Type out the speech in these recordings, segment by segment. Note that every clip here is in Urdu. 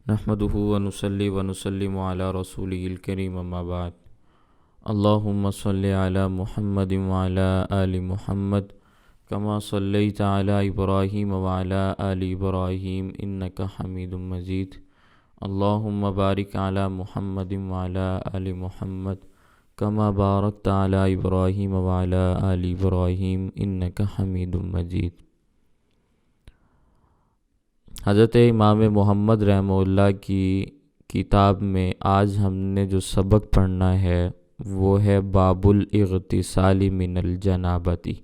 نحمده ونصلي ونسلم على رسوله الكريم اما بعد اللهم صل على محمد وعلى آل محمد كما صليت على إبراهيم وعلى آل إبراهيم إنك حميد مجيد اللهم بارك على محمد وعلى آل محمد كما باركت على إبراهيم وعلى آل إبراهيم إنك حميد مجيد۔ حضرت امام محمد رحمہ اللہ کی کتاب میں آج ہم نے جو سبق پڑھنا ہے وہ ہے باب الاغتسال من الجنابتی۔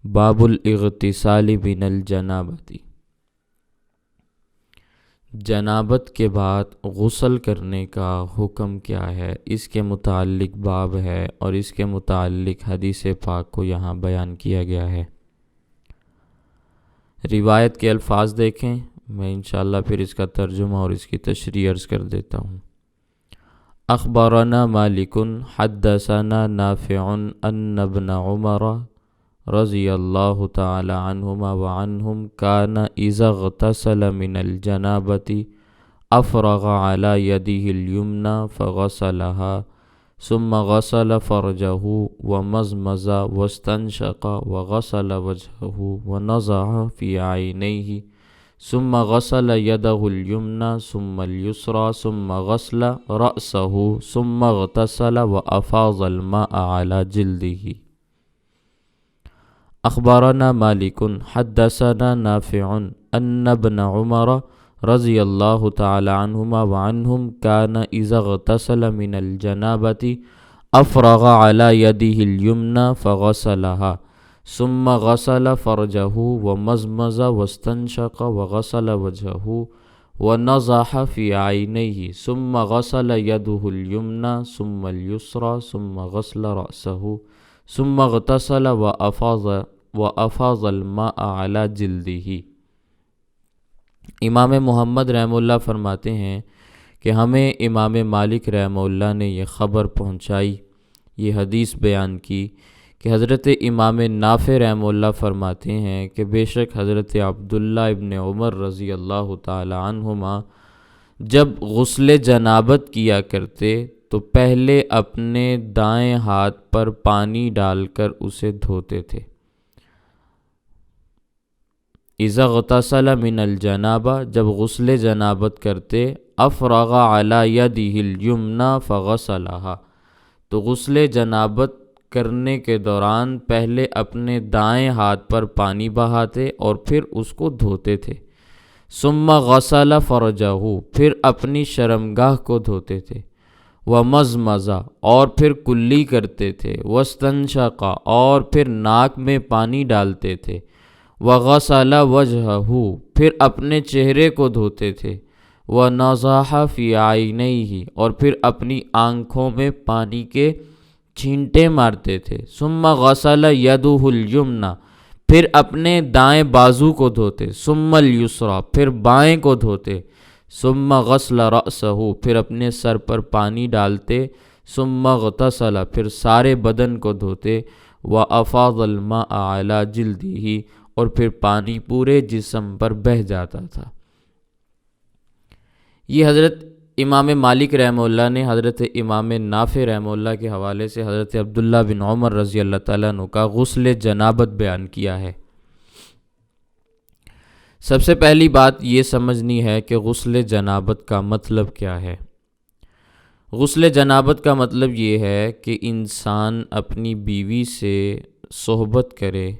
باب الاغتسال من الجنابتی، جنابت کے بعد غسل کرنے کا حکم کیا ہے، اس کے متعلق باب ہے اور اس کے متعلق حدیث پاک کو یہاں بیان کیا گیا ہے۔ روایت کے الفاظ دیکھیں، میں انشاءاللہ پھر اس کا ترجمہ اور اس کی تشریح عرض کر دیتا ہوں۔ اخبرنا مالک حدثنا نافع ان ابن عمر رضی اللہ تعالی عنہما وعنہم کان اذا اغتسل من الجنابة افرغ على يده اليمنى فغسلها ثم غسل فرجه ومزمز واستنشق وغسل وجهه ونضح في عينيه ثم غسل يده اليمنى ثم اليسرى ثم غسل رأسه ثم اغتسل وأفاض الماء على جلده۔ اخبرنا مالک حدثنا نافع ان ابن عمر رضی اللہ تعالی عنہما وعنہم کان اذا اغتسل من الجنابة افرغ على يده اليمنى فغسلها ثم غسل فرجه ومزمز واستنشق وغسل وجهه ونضح في عينيه ثم غسل يده اليمنى ثم اليسرى ثم غسل رأسه ثم اغتسل وأفاض الماء على جلده۔ امام محمد رحمہ اللہ فرماتے ہیں کہ ہمیں امام مالک رحمہ اللہ نے یہ خبر پہنچائی، یہ حدیث بیان کی کہ حضرت امام نافع رحمہ اللہ فرماتے ہیں کہ بے شک حضرت عبداللہ ابن عمر رضی اللہ تعالی عنہما جب غسل جنابت کیا کرتے تو پہلے اپنے دائیں ہاتھ پر پانی ڈال کر اسے دھوتے تھے۔ اذا اغتسل من الجنابہ، جب غسل جنابت کرتے، افرغ علی یدہ الیمنی فغسلہا، تو غسل جنابت کرنے کے دوران پہلے اپنے دائیں ہاتھ پر پانی بہاتے اور پھر اس کو دھوتے تھے۔ ثم غسل فرجہ، پھر اپنی شرمگاہ کو دھوتے تھے۔ ومزمز، اور پھر کلی کرتے تھے۔ واستنشق، اور پھر ناک میں پانی ڈالتے تھے۔ وغسل وجہہ، پھر اپنے چہرے کو دھوتے تھے۔ ونضح فی عینیہ، اور پھر اپنی آنکھوں میں پانی کے چھینٹے مارتے تھے۔ ثم غسل یدہ الیمنی، پھر اپنے دائیں بازو کو دھوتے۔ ثم الیسری، پھر بائیں کو دھوتے۔ ثم غسل رأسہ، پھر اپنے سر پر پانی ڈالتے۔ ثم اغتسل، پھر سارے بدن کو دھوتے۔ وافاض الماء علی جلدہ، اور پھر پانی پورے جسم پر بہہ جاتا تھا۔ یہ حضرت امام مالک رحمہ اللہ نے حضرت امام نافع رحمہ اللہ کے حوالے سے حضرت عبداللہ بن عمر رضی اللہ تعالیٰ عنہ کا غسل جنابت بیان کیا ہے۔ سب سے پہلی بات یہ سمجھنی ہے کہ غسل جنابت کا مطلب کیا ہے۔ غسل جنابت کا مطلب یہ ہے کہ انسان اپنی بیوی سے صحبت کرے،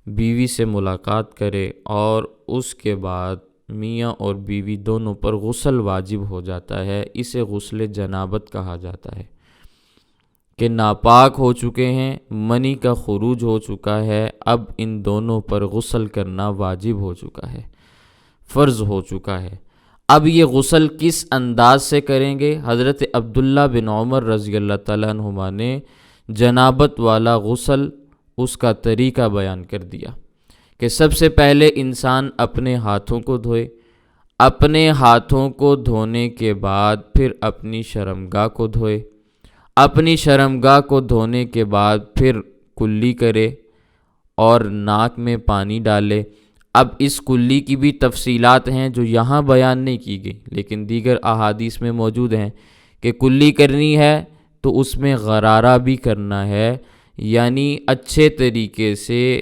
بیوی سے ملاقات کرے، اور اس کے بعد میاں اور بیوی دونوں پر غسل واجب ہو جاتا ہے۔ اسے غسل جنابت کہا جاتا ہے کہ ناپاک ہو چکے ہیں، منی کا خروج ہو چکا ہے، اب ان دونوں پر غسل کرنا واجب ہو چکا ہے، فرض ہو چکا ہے۔ اب یہ غسل کس انداز سے کریں گے؟ حضرت عبداللہ بن عمر رضی اللہ تعالیٰ عنہما نے جنابت والا غسل، اس کا طریقہ بیان کر دیا کہ سب سے پہلے انسان اپنے ہاتھوں کو دھوئے، اپنے ہاتھوں کو دھونے کے بعد پھر اپنی شرمگاہ کو دھوئے، اپنی شرمگاہ کو دھونے کے بعد پھر کلی کرے اور ناک میں پانی ڈالے، اب اس کلی کی بھی تفصیلات ہیں جو یہاں بیان نہیں کی گئی لیکن دیگر احادیث میں موجود ہیں کہ کلی کرنی ہے تو اس میں غرارہ بھی کرنا ہے، یعنی اچھے طریقے سے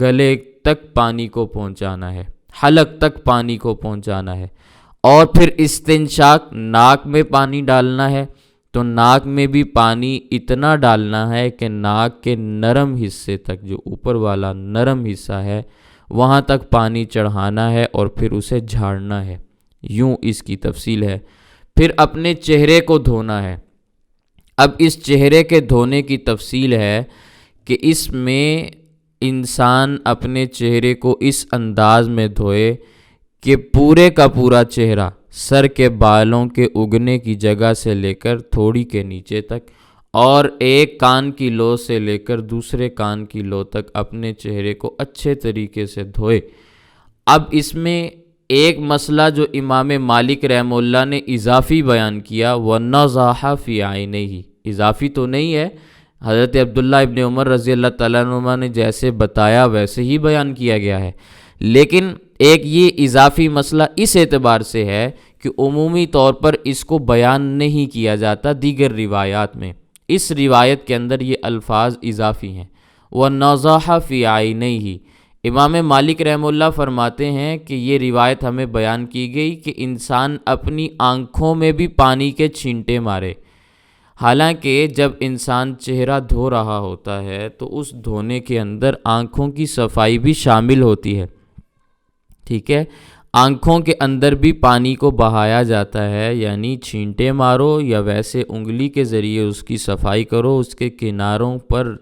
گلے تک پانی کو پہنچانا ہے، حلق تک پانی کو پہنچانا ہے، اور پھر استنشاق ناک میں پانی ڈالنا ہے تو ناک میں بھی پانی اتنا ڈالنا ہے کہ ناک کے نرم حصے تک، جو اوپر والا نرم حصہ ہے وہاں تک پانی چڑھانا ہے اور پھر اسے جھاڑنا ہے۔ یوں اس کی تفصیل ہے۔ پھر اپنے چہرے کو دھونا ہے۔ اب اس چہرے کے دھونے کی تفصیل ہے کہ اس میں انسان اپنے چہرے کو اس انداز میں دھوئے کہ پورے کا پورا چہرہ سر کے بالوں کے اگنے کی جگہ سے لے کر تھوڑی کے نیچے تک، اور ایک کان کی لو سے لے کر دوسرے کان کی لو تک اپنے چہرے کو اچھے طریقے سے دھوئے۔ اب اس میں ایک مسئلہ جو امام مالک رحمہ اللہ نے اضافی بیان کیا، وَنَضَحَ فِي عَيْنَيْهِ، اضافی تو نہیں ہے، حضرت عبداللہ ابن عمر رضی اللہ تعالیٰ عنہ نے جیسے بتایا ویسے ہی بیان کیا گیا ہے، لیکن ایک یہ اضافی مسئلہ اس اعتبار سے ہے کہ عمومی طور پر اس کو بیان نہیں کیا جاتا دیگر روایات میں۔ اس روایت کے اندر یہ الفاظ اضافی ہیں، وَنَضَحَ فِي عَيْنَيْهِ۔ امام مالک رحمہ اللہ فرماتے ہیں کہ یہ روایت ہمیں بیان کی گئی کہ انسان اپنی آنکھوں میں بھی پانی کے چھینٹے مارے، حالانکہ جب انسان چہرہ دھو رہا ہوتا ہے تو اس دھونے کے اندر آنکھوں کی صفائی بھی شامل ہوتی ہے، ٹھیک ہے، آنکھوں کے اندر بھی پانی کو بہایا جاتا ہے، یعنی چھینٹے مارو یا ویسے انگلی کے ذریعے اس کی صفائی کرو، اس کے کناروں پر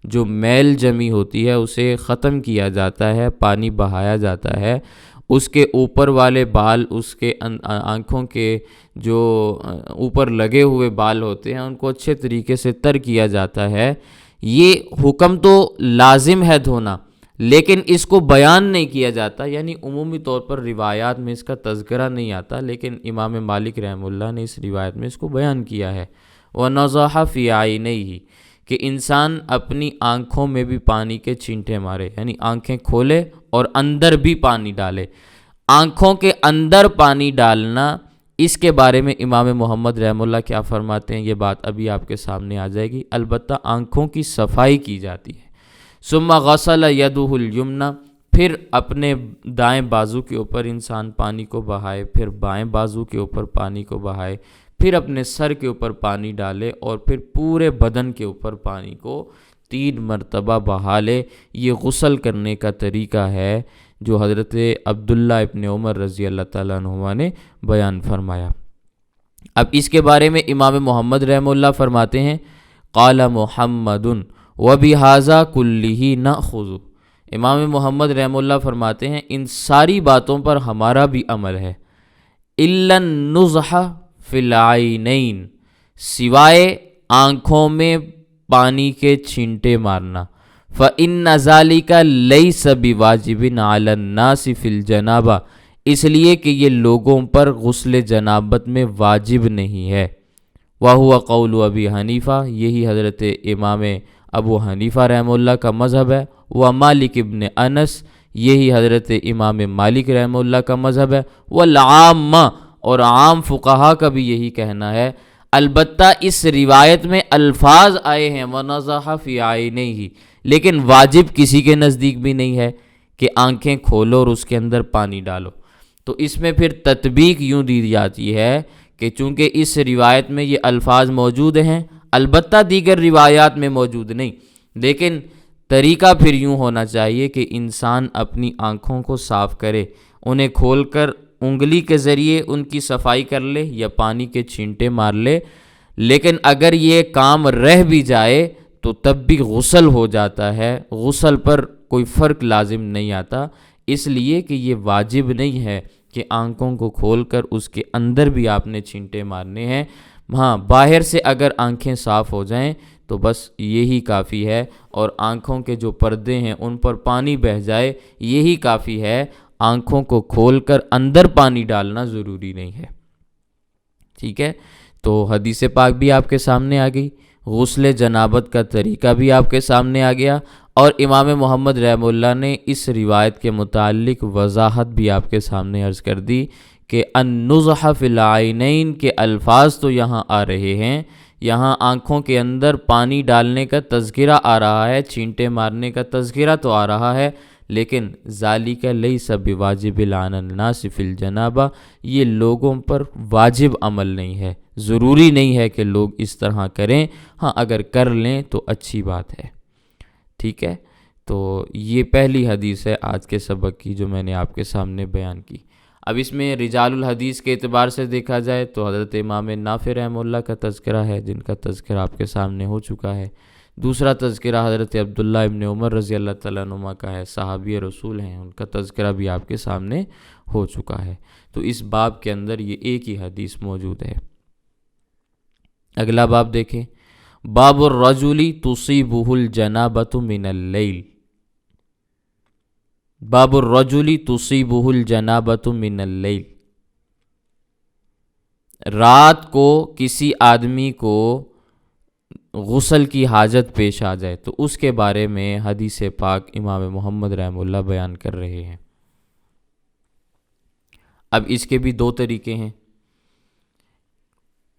جو میل جمی ہوتی ہے اسے ختم کیا جاتا ہے، پانی بہایا جاتا ہے، اس کے اوپر والے بال، اس کے آنکھوں کے جو اوپر لگے ہوئے بال ہوتے ہیں ان کو اچھے طریقے سے تر کیا جاتا ہے۔ یہ حکم تو لازم ہے دھونا، لیکن اس کو بیان نہیں کیا جاتا، یعنی عمومی طور پر روایات میں اس کا تذکرہ نہیں آتا، لیکن امام مالک رحمہ اللہ نے اس روایت میں اس کو بیان کیا ہے۔ وَنَضَحَ فِي عَيْنَيْهِ، کہ انسان اپنی آنکھوں میں بھی پانی کے چھینٹے مارے، یعنی آنکھیں کھولے اور اندر بھی پانی ڈالے۔ آنکھوں کے اندر پانی ڈالنا، اس کے بارے میں امام محمد رحمہ اللہ کیا فرماتے ہیں، یہ بات ابھی آپ کے سامنے آ جائے گی، البتہ آنکھوں کی صفائی کی جاتی ہے۔ ثم غسل یدہ الیمنی، پھر اپنے دائیں بازو کے اوپر انسان پانی کو بہائے، پھر بائیں بازو کے اوپر پانی کو بہائے، پھر اپنے سر کے اوپر پانی ڈالے، اور پھر پورے بدن کے اوپر پانی کو 3 مرتبہ بہا لے۔ یہ غسل کرنے کا طریقہ ہے جو حضرت عبداللہ ابن عمر رضی اللہ تعالیٰ عنہ نے بیان فرمایا۔ اب اس کے بارے میں امام محمد رحمہ اللہ فرماتے ہیں، قال محمد وَبِهَذَا كُلِّهِ نَأْخُذُ، امام محمد رحمہ اللہ فرماتے ہیں ان ساری باتوں پر ہمارا بھی عمل ہے، إِلَّا النُّضْحَ فِي الْعَيْنَيْنِ، سوائے آنکھوں میں پانی کے چھینٹے مارنا، فَإِنَّ ذَلِكَ لَيْسَ بِوَاجِبٍ عَلَى النَّاسِ فِي الْجَنَابَةِ، اس لیے کہ یہ لوگوں پر غسل جنابت میں واجب نہیں ہے۔ وَهُوَ قَوْلُ أَبِي حنیفہ، یہی حضرت امام ابو حنیفہ رحمہ اللہ کا مذہب ہے۔ وَمَالِكِ ابن انس، یہی حضرت امام مالک رحمہ اللہ کا مذہب ہے۔ وَالْعَامَّةُ، اور عام فقہا کا بھی یہی کہنا ہے۔ البتہ اس روایت میں الفاظ آئے ہیں وَنَضَحَ فِي عَيْنَيْهِ، لیکن واجب کسی کے نزدیک بھی نہیں ہے کہ آنکھیں کھولو اور اس کے اندر پانی ڈالو۔ تو اس میں پھر تطبیق یوں دی جاتی ہے کہ چونکہ اس روایت میں یہ الفاظ موجود ہیں، البتہ دیگر روایات میں موجود نہیں، لیکن طریقہ پھر یوں ہونا چاہیے کہ انسان اپنی آنکھوں کو صاف کرے، انہیں کھول کر انگلی کے ذریعے ان کی صفائی کر لے یا پانی کے چھینٹے مار لے، لیکن اگر یہ کام رہ بھی جائے تو تب بھی غسل ہو جاتا ہے، غسل پر کوئی فرق لازم نہیں آتا، اس لیے کہ یہ واجب نہیں ہے کہ آنکھوں کو کھول کر اس کے اندر بھی آپ نے چھینٹے مارنے ہیں۔ ہاں، باہر سے اگر آنکھیں صاف ہو جائیں تو بس یہی کافی ہے، اور آنکھوں کے جو پردے ہیں ان پر پانی بہہ جائے یہی کافی ہے، آنکھوں کو کھول کر اندر پانی ڈالنا ضروری نہیں ہے، ٹھیک ہے۔ تو حدیث پاک بھی آپ کے سامنے آ گئی، غسل جنابت کا طریقہ بھی آپ کے سامنے آ گیا، اور امام محمد رحمہ اللہ نے اس روایت کے متعلق وضاحت بھی آپ کے سامنے عرض کر دی کہ النضح فی العینین کے الفاظ تو یہاں آ رہے ہیں، یہاں آنکھوں کے اندر پانی ڈالنے کا تذکرہ آ رہا ہے، چھینٹے مارنے کا تذکرہ تو آ رہا ہے، لیکن ذالک لیس بواجب علی الناس فی الجنابہ، یہ لوگوں پر واجب عمل نہیں ہے، ضروری نہیں ہے کہ لوگ اس طرح کریں، ہاں اگر کر لیں تو اچھی بات ہے۔ ٹھیک ہے، تو یہ پہلی حدیث ہے آج کے سبق کی جو میں نے آپ کے سامنے بیان کی۔ اب اس میں رجال الحدیث کے اعتبار سے دیکھا جائے تو حضرت امام نافع رحمہ اللہ کا تذکرہ ہے، جن کا تذکرہ آپ کے سامنے ہو چکا ہے۔ دوسرا تذکرہ حضرت عبداللہ ابن عمر رضی اللہ تعالیٰ عنہما کا ہے، صحابی رسول ہیں، ان کا تذکرہ بھی آپ کے سامنے ہو چکا ہے۔ تو اس باب کے اندر یہ ایک ہی حدیث موجود ہے۔ اگلا باب دیکھیں، باب الرجل تصیبہ الجنابۃ من اللیل، باب الرجل تصیبہ الجنابۃ من اللیل، رات کو کسی آدمی کو غسل کی حاجت پیش آ جائے تو اس کے بارے میں حدیث پاک امام محمد رحمہ اللہ بیان کر رہے ہیں۔ اب اس کے بھی دو طریقے ہیں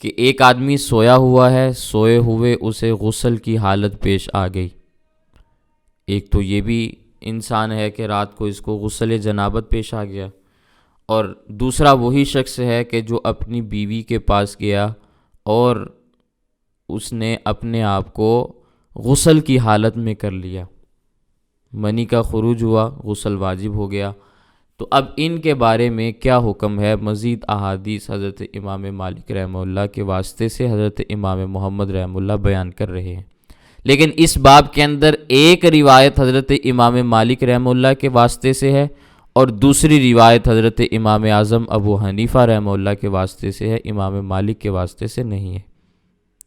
کہ ایک آدمی سویا ہوا ہے، سوئے ہوئے اسے غسل کی حالت پیش آ گئی، ایک تو یہ بھی انسان ہے کہ رات کو اس کو غسل جنابت پیش آ گیا، اور دوسرا وہی شخص ہے کہ جو اپنی بیوی کے پاس گیا اور اس نے اپنے آپ کو غسل کی حالت میں کر لیا، منی کا خروج ہوا، غسل واجب ہو گیا۔ تو اب ان کے بارے میں کیا حکم ہے، مزید احادیث حضرت امام مالک رحمہ اللہ کے واسطے سے حضرت امام محمد رحمہ اللہ بیان کر رہے ہیں۔ لیکن اس باب کے اندر ایک روایت حضرت امام مالک رحمہ اللہ کے واسطے سے ہے اور دوسری روایت حضرت امام اعظم ابو حنیفہ رحمہ اللہ کے واسطے سے ہے، امام مالک کے واسطے سے نہیں ہے۔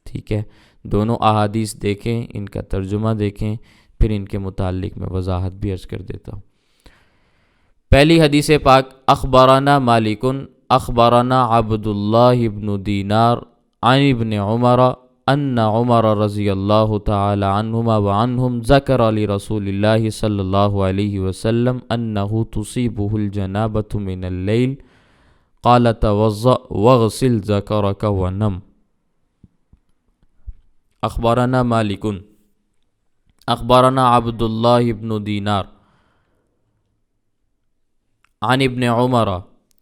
ٹھیک ہے، دونوں احادیث دیکھیں، ان کا ترجمہ دیکھیں، پھر ان کے متعلق میں وضاحت بھی عرض کر دیتا ہوں۔ پہلی حدیث پاک، اخبرنا مالک اخبرنا عبد اللہ بن دینار عن ابن عمر ان عمر رضی اللہ تعالی عنہما وعنہم ذکر لرسول اللہ صلی اللہ علیہ وسلم انہ تصیبہ الجنابۃ من اللیل قال توضأ واغسل ذکرک ونم۔ اخبرنا مالک اخبرنا عبد اللہ بن دینار عن ابن عمر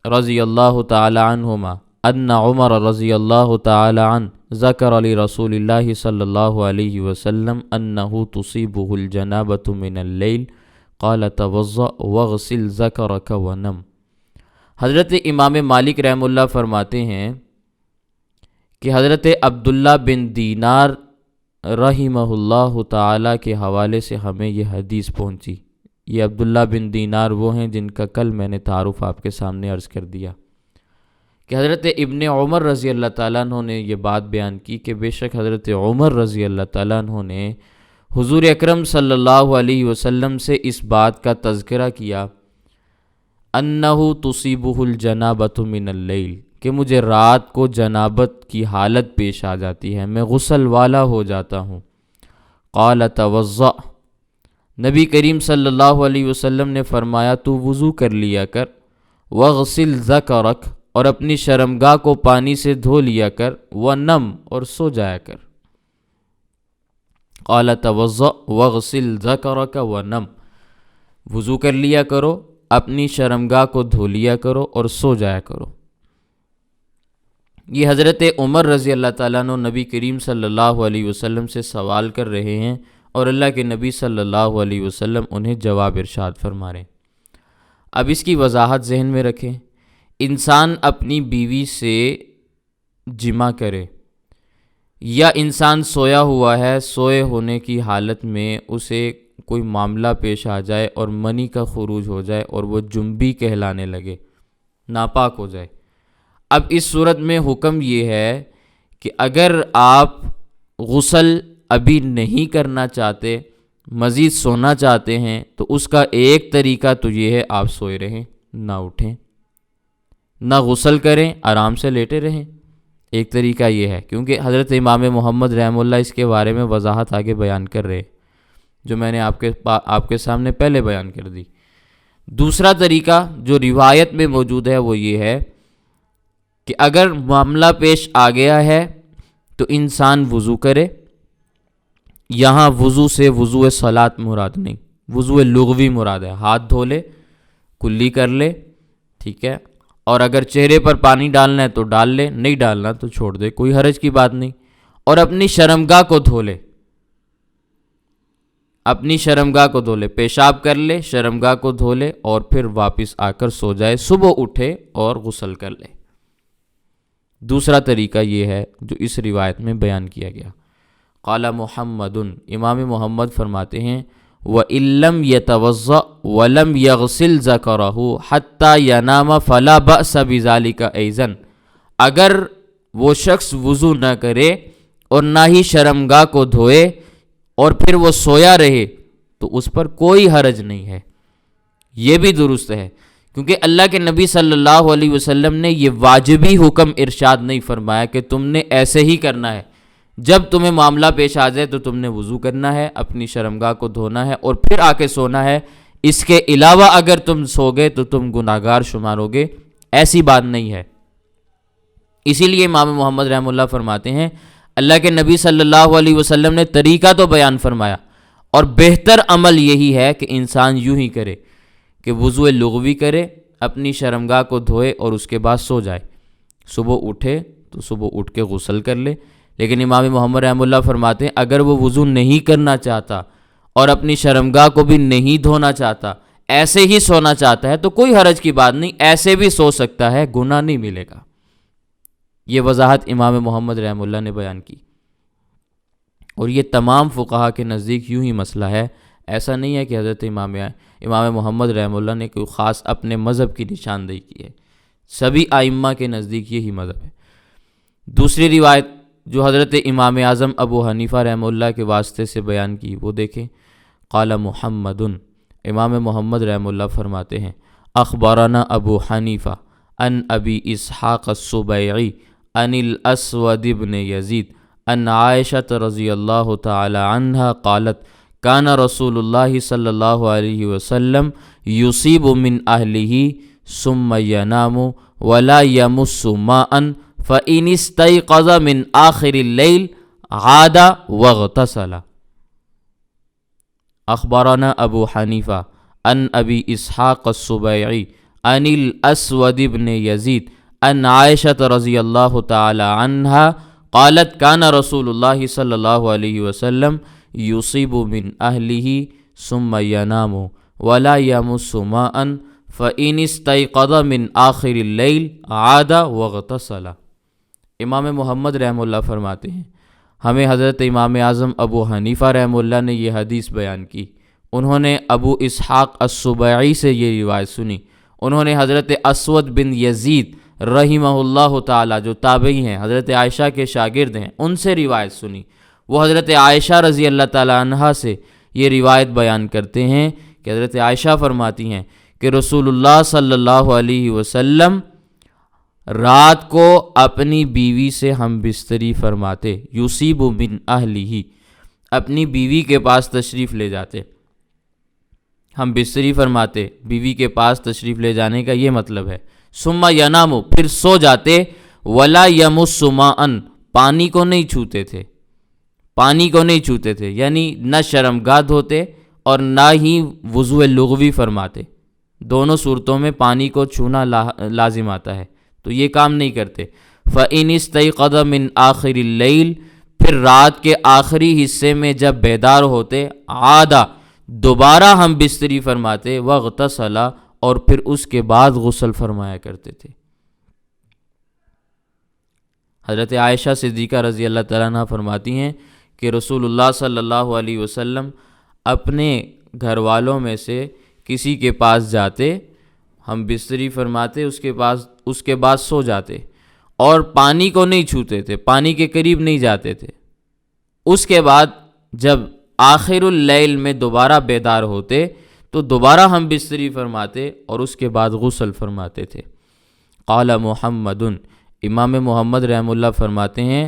رضی اللہ تعالی عنہما ان عمر رضی اللہ تعالی عنہ ذکر لرسول اللہ صلی اللہ علیہ وسلم انہ تصیبہ الجنابۃ من اللیل قال توضأ واغسل ذکرک ونم۔ حضرت امام مالک رحمہ اللہ فرماتے ہیں کہ حضرت عبداللہ بن دینار رحمہ اللہ تعالی کے حوالے سے ہمیں یہ حدیث پہنچی۔ یہ عبداللہ بن دینار وہ ہیں جن کا کل میں نے تعارف آپ کے سامنے عرض کر دیا کہ حضرت ابن عمر رضی اللہ تعالیٰ عنہ نے یہ بات بیان کی کہ بے شک حضرت عمر رضی اللہ تعالیٰ عنہ نے حضور اکرم صلی اللہ علیہ وسلم سے اس بات کا تذکرہ کیا انہ تصیبہ الجنابۃ من اللیل، کہ مجھے رات کو جنابت کی حالت پیش آ جاتی ہے، میں غسل والا ہو جاتا ہوں۔ قال توضأ، نبی کریم صلی اللہ علیہ وسلم نے فرمایا تو وضو کر لیا کر، واغسل ذکرک، اور اپنی شرمگاہ کو پانی سے دھو لیا کر، ونم، اور سو جایا کر۔ قال توضأ واغسل ذکرک ونم، وضو کر لیا کرو، اپنی شرمگاہ کو دھو لیا کرو اور سو جایا کرو۔ یہ حضرت عمر رضی اللہ تعالیٰ عنہ نبی کریم صلی اللہ علیہ وسلم سے سوال کر رہے ہیں اور اللہ کے نبی صلی اللہ علیہ وسلم انہیں جواب ارشاد فرما رہے ہیں۔ اب اس کی وضاحت ذہن میں رکھیں، انسان اپنی بیوی سے جمع کرے یا انسان سویا ہوا ہے، سوئے ہونے کی حالت میں اسے کوئی معاملہ پیش آ جائے اور منی کا خروج ہو جائے اور وہ جنبی کہلانے لگے، ناپاک ہو جائے۔ اب اس صورت میں حکم یہ ہے کہ اگر آپ غسل ابھی نہیں کرنا چاہتے، مزید سونا چاہتے ہیں، تو اس کا ایک طریقہ تو یہ ہے آپ سوئے رہیں، نہ اٹھیں، نہ غسل کریں، آرام سے لیٹے رہیں۔ ایک طریقہ یہ ہے، کیونکہ حضرت امام محمد رحمہ اللہ اس کے بارے میں وضاحت آگے بیان کر رہے، جو میں نے آپ کے سامنے پہلے بیان کر دی۔ دوسرا طریقہ جو روایت میں موجود ہے وہ یہ ہے کہ اگر معاملہ پیش آ گیا ہے تو انسان وضو کرے۔ یہاں وضو سے وضو صلاۃ مراد نہیں، وضو لغوی مراد ہے، ہاتھ دھو لے، کلی کر لے، ٹھیک ہے، اور اگر چہرے پر پانی ڈالنا ہے تو ڈال لے، نہیں ڈالنا تو چھوڑ دے، کوئی حرج کی بات نہیں، اور اپنی شرمگاہ کو دھو لے، اپنی شرمگاہ کو دھو لے، پیشاب کر لے، شرمگاہ کو دھو لے، اور پھر واپس آ کر سو جائے، صبح اٹھے اور غسل کر لے۔ دوسرا طریقہ یہ ہے جو اس روایت میں بیان کیا گیا۔ قال محمد، امام محمد فرماتے ہیں وَإِن لَّمْ يَتَوَضَّأْ وَلَمْ يَغْسِلْ ذَكَرَهُ حَتَّى يَنَامَ فَلَا بَأْسَ بِذَلِكَ أَيْضًا، اگر وہ شخص وضو نہ کرے اور نہ ہی شرمگاہ کو دھوئے اور پھر وہ سویا رہے تو اس پر کوئی حرج نہیں ہے، یہ بھی درست ہے، کیونکہ اللہ کے نبی صلی اللہ علیہ وسلم نے یہ واجبی حکم ارشاد نہیں فرمایا کہ تم نے ایسے ہی کرنا ہے، جب تمہیں معاملہ پیش آ جائے تو تم نے وضو کرنا ہے، اپنی شرمگاہ کو دھونا ہے اور پھر آ کے سونا ہے، اس کے علاوہ اگر تم سو گئے تو تم گناہگار شمار ہوگے، ایسی بات نہیں ہے۔ اسی لیے امام محمد رحمہ اللہ فرماتے ہیں اللہ کے نبی صلی اللہ علیہ وسلم نے طریقہ تو بیان فرمایا، اور بہتر عمل یہی ہے کہ انسان یوں ہی کرے کہ وضو لغوی کرے، اپنی شرمگاہ کو دھوئے اور اس کے بعد سو جائے، صبح اٹھے تو صبح اٹھ کے غسل کر لے۔ لیکن امام محمد رحمہ اللہ فرماتے ہیں اگر وہ وضو نہیں کرنا چاہتا اور اپنی شرمگاہ کو بھی نہیں دھونا چاہتا، ایسے ہی سونا چاہتا ہے تو کوئی حرج کی بات نہیں، ایسے بھی سو سکتا ہے، گناہ نہیں ملے گا۔ یہ وضاحت امام محمد رحمہ اللہ نے بیان کی، اور یہ تمام فقہا کے نزدیک یوں ہی مسئلہ ہے، ایسا نہیں ہے کہ حضرت امام محمد رحمہ اللہ نے کوئی خاص اپنے مذہب کی نشاندہی کی ہے، سبھی ائمہ کے نزدیک یہی مذہب ہے۔ دوسری روایت جو حضرت امام اعظم ابو حنیفہ رحمہ اللہ کے واسطے سے بیان کی وہ دیکھیں۔ قال محمد، امام محمد رحمہ اللہ فرماتے ہیں اخبرنا ابو حنیفہ ان ابی اسحاق السبیعی ان الاسود بن یزید ان عائشہ رضی اللہ تعالی عنہ قالت کان رسول اللہ صلی اللہ علیہ وسلم یصیب من اہلہ ثم ینام ولا یمس ماء فإن استيقظ من آخر الليل عاد واغتسل۔ اخبرنا ابو حنیفہ ان ابی اسحاق السبیعی ان الاسود بن یزید ان عائشہ رضی اللہ تعالی عنہا قالت کان رسول اللہ صلی اللہ علیہ وسلم یصیب من اہلہ ثم ینام ولا یمس ماء فإن استيقظ من آخر اللیل عاد واغتسل۔ امام محمد رحمہ اللہ فرماتے ہیں ہمیں حضرت امام اعظم ابو حنیفہ رحمہ اللہ نے یہ حدیث بیان کی، انہوں نے ابو اسحاق السبیعی سے یہ روایت سنی، انہوں نے حضرت اسود بن یزید رحمہ اللہ تعالی جو تابعی ہیں، حضرت عائشہ کے شاگرد ہیں، ان سے روایت سنی، وہ حضرت عائشہ رضی اللہ تعالی عنہا سے یہ روایت بیان کرتے ہیں کہ حضرت عائشہ فرماتی ہیں کہ رسول اللہ صلی اللہ علیہ وسلم رات کو اپنی بیوی سے ہم بستری فرماتے، یصیب من اہلہ، اپنی بیوی کے پاس تشریف لے جاتے، ہم بستری فرماتے، بیوی کے پاس تشریف لے جانے کا یہ مطلب ہے، ثم ینام، پھر سو جاتے، ولا یمس ماء، پانی کو نہیں چھوتے تھے، پانی کو نہیں چھوتے تھے، یعنی نہ شرمگاہ دھوتے اور نہ ہی وضو لغوی فرماتے، دونوں صورتوں میں پانی کو چھونا لازم آتا ہے، تو یہ کام نہیں کرتے۔ فَإِنِ اسْتَيْقَظَ مِنْ آخِرِ اللَّيْلِ، پھر رات کے آخری حصے میں جب بیدار ہوتے، عادہ، دوبارہ ہم بستری فرماتے، وَاغْتَسَلَ، اور پھر اس کے بعد غسل فرمایا کرتے تھے۔ حضرت عائشہ صدیقہ رضی اللہ تعالیٰ عنہ فرماتی ہیں کہ رسول اللہ صلی اللہ علیہ وسلم اپنے گھر والوں میں سے کسی کے پاس جاتے، ہم بستری فرماتے، اس کے بعد سو جاتے، اور پانی کو نہیں چھوتے تھے، پانی کے قریب نہیں جاتے تھے۔ اس کے بعد جب آخر اللیل میں دوبارہ بیدار ہوتے تو دوبارہ ہم بستری فرماتے اور اس کے بعد غسل فرماتے تھے۔ قال محمد، امام محمد رحمہ اللہ فرماتے ہیں